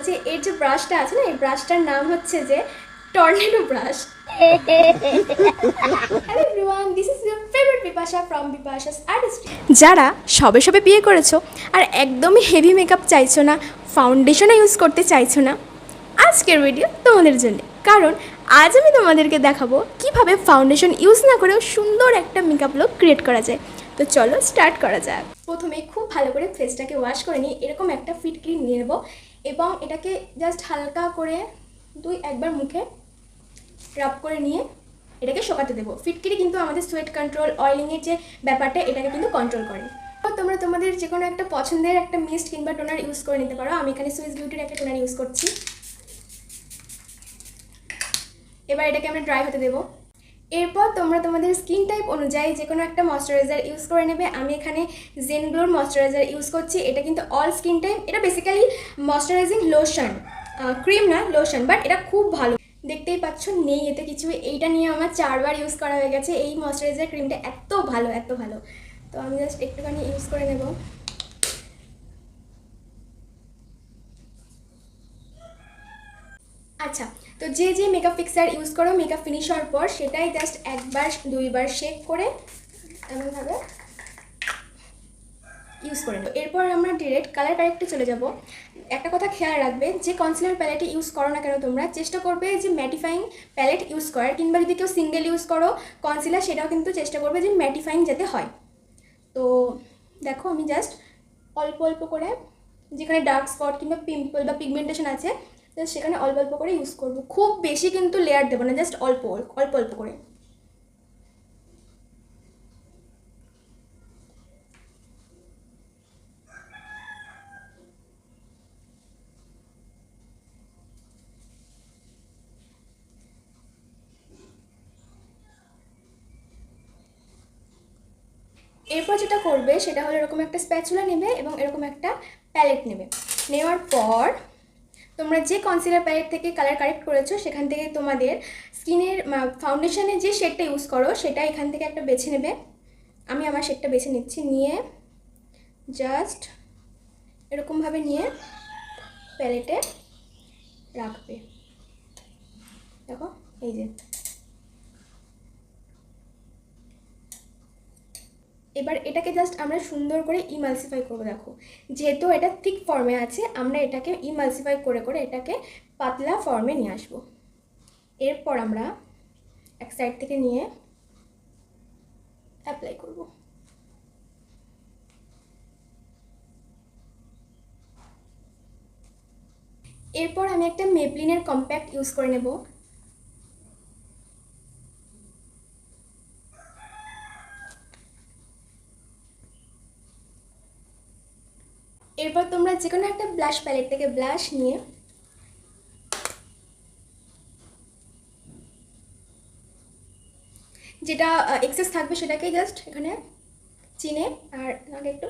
হচ্ছে এর যে ব্রাশটা আছে না, এই ব্রাশটার নাম হচ্ছে যে tornado brush. Hello everyone, this is your favourite Bipasha from Bipasha's artistry. যারা সবে সবে বিয়ে করেছো আর একদমই হেভি মেকআপ চাইছো না, ফাউন্ডেশনও ইউজ করতে চাইছো না, আজকের ভিডিও তোমাদের জন্য। কারণ আজ আমি তোমাদেরকে দেখাবো কিভাবে ফাউন্ডেশন ইউজ না করেও সুন্দর একটা মেকআপ লুক ক্রিয়েট করা যায়। তো চলো স্টার্ট করা যাক। প্রথমে খুব ভালো করে ফেসটাকে ওয়াশ করে নিই, এরকম একটা ফিট ক্রিম নিয়ে নেবো এবং এটাকে জাস্ট হালকা করে একবার মুখে রাব করে নিয়ে এটাকে শোকাতে দেবো। ফিটকিরি কিন্তু আমাদের সোয়েট কন্ট্রোল, অয়েলিংয়ের যে ব্যাপারটা, এটাকে কিন্তু কন্ট্রোল করে। তোমরা তোমাদের যে কোনো একটা পছন্দের একটা মিস্ট কিংবা টোনার ইউজ করে নিতে পারো। আমি এখানে সুইস বিউটির একটা টোনার ইউজ করছি। এবার এটাকে আমরা ড্রাই হতে দেবো। এরপর তোমরা তোমাদের স্কিন টাইপ অনুযায়ী যে কোনো একটা ময়শ্চারাইজার ইউজ করে নেবে। আমি এখানে জেন গ্লোর ময়শ্চারাইজার ইউজ করছি। এটা কিন্তু অল স্কিন টাইপ, এটা বেসিক্যালি ময়শ্চারাইজিং লোশন, ক্রিম না, লোশন, বাট এটা খুব ভালো। দেখতেই পাচ্ছ নেই এতে কিছু। এইটা নিয়ে আমার 4বার ইউজ করা হয়ে গেছে। এই ময়শ্চারাইজার ক্রিমটা এত ভালো, এত ভালো। তো আমি জাস্ট একটুখানি ইউজ করে নেব। আচ্ছা, তো যে যে মেকআপ ফিক্সার ইউজ করো মেকআপ ফিনিশ হওয়ার পর, সেটাই জাস্ট একবার 2বার শেক করে এমনভাবে ইউজ করে নেব। এরপর আমরা ডিরেক্ট কালার প্যালেটে চলে যাব। একটা কথা খেয়াল রাখবে, যে কনসিলার প্যালেটে ইউজ করো না কেন তোমরা চেষ্টা করবে যে ম্যাটিফাইং প্যালেট ইউজ করার, কিংবা যদি কেউ সিঙ্গেল ইউজ করো কনসিলার, সেটাও কিন্তু চেষ্টা করবে যে ম্যাটিফাইং যাতে হয়। তো দেখো আমি জাস্ট অল্প অল্প করে, যেখানে ডার্ক স্পট কিংবা পিম্পল বা পিগমেন্টেশন আছে জাস্ট সেখানে অল্প অল্প করে ইউজ করবো। খুব বেশি কিন্তু লেয়ার দেবো না, জাস্ট অল্প অল্প অল্প করে। এরপর যেটা করবে সেটা হলো এরকম একটা স্প্যাচুলা নেবে এবং এরকম একটা প্যালেট নেবে। নেওয়ার পর তোমরা যে কনসিলার প্যালেট থেকে কালার কারেক্ট করেছো সেখান থেকে তোমাদের স্কিনের ফাউন্ডেশনে যে শেডটা ইউজ করো সেটা এখান থেকে একটা বেছে নেবে। আমি আমার শেডটা বেছে নিচ্ছি। নিয়ে জাস্ট এরকমভাবে নিয়ে প্যালেটে রাখবে। দেখো এই যে। এবার এটাকে জাস্ট আমরা সুন্দর করে ইমালসিফাই করবো। দেখো যেহেতু এটা থিক ফর্মে আছে, আমরা এটাকে ইমালসিফাই করে করে এটাকে পাতলা ফর্মে নিয়ে আসবো। এরপর আমরা এক সাইড থেকে নিয়ে অ্যাপ্লাই করব। এরপর আমি একটা মেবলিনের কম্প্যাক্ট ইউজ করে নেব। এরপর তোমরা যে কোনো একটা ব্লাশ প্যালেট থেকে ব্লাশ নিয়ে যেটা এক্সেস থাকবে সেটাকে জাস্ট এখানে চিনে আর আগে একটু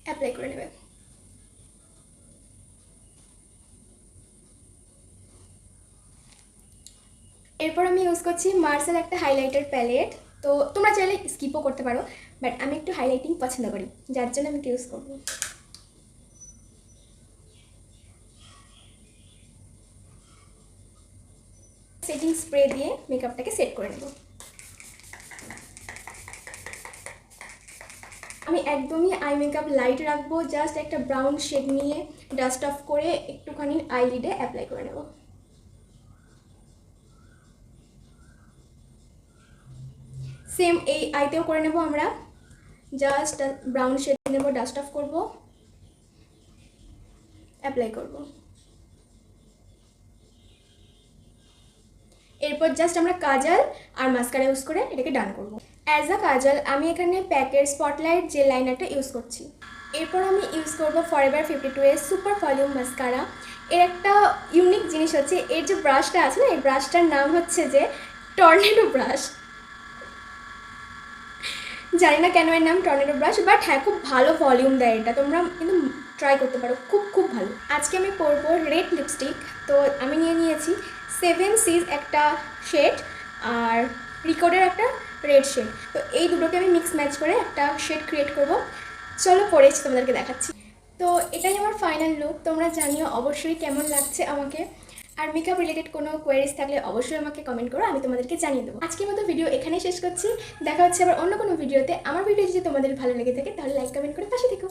অ্যাপ্লাই করে নেবে। এরপর আমি ইউজ করছি মার্সেল একটা হাইলাইটার প্যালেট। তো তোমরা চাইলে স্কিপও করতে পারো, বাট আমি একটু হাইলাইটিং পছন্দ করি, যার জন্য আমি ইউজ করবো। সেটিং স্প্রে দিয়ে মেকআপটাকে সেট করে নেব। আমি একদমই আই মেকআপ লাইট রাখবো। জাস্ট একটা ব্রাউন শেড নিয়ে ডাস্ট অফ করে একটুখানি আইলিডে অ্যাপ্লাই করে নেব। সেম এই আইতেও করে নেব। আমরা জাস্ট ব্রাউন শেড নেব, ডাস্ট অফ করব, অ্যাপ্লাই করব। এরপর জাস্ট আমরা কাজল আর মাস্কারা ইউজ করে এটাকে ডান করব। অ্যাজ আ কাজল আমি এখানে প্যাকের স্পটলাইট জেল লাইনারটা ইউজ করছি। এরপর আমি ইউজ করব ফরএভার 52 সুপার ভলিউম মাস্কারা। এর একটা ইউনিক জিনিস হচ্ছে এর যে ব্রাশটা আছে না, এই ব্রাশটার নাম হচ্ছে যে টর্নেডো ব্রাশ। জানি না কেন এর নাম টর্নেডো ব্রাশ, বাট হ্যাঁ খুব ভালো ভলিউম দেয় এটা। তোমরা কিন্তু ট্রাই করতে পারো, খুব খুব ভালো। আজকে আমি পরবো রেড লিপস্টিক। তো আমি নিয়েছি 7 সিজ একটা শেড আর রিকর্ডের একটা রেড শেড। তো এই দুটোকে আমি মিক্স ম্যাচ করে একটা শেড ক্রিয়েট করব। চলো পরেছি তোমাদেরকে দেখাচ্ছি। তো এটাই আমার ফাইনাল লুক। তোমরা জানিও অবশ্যই কেমন লাগছে আমাকে। আর মেকআপ রিলেটেড কোনো কোয়ারিজ থাকলে অবশ্যই আমাকে কমেন্ট করো, আমি তোমাদেরকে জানিয়ে দেবো। আজকের মতো ভিডিও এখানেই শেষ করছি। দেখা হচ্ছে আবার অন্য কোনো ভিডিওতে। আমার ভিডিও যদি তোমাদের ভালো লেগে থাকে তাহলে লাইক কমেন্ট করে পাশে থেকো।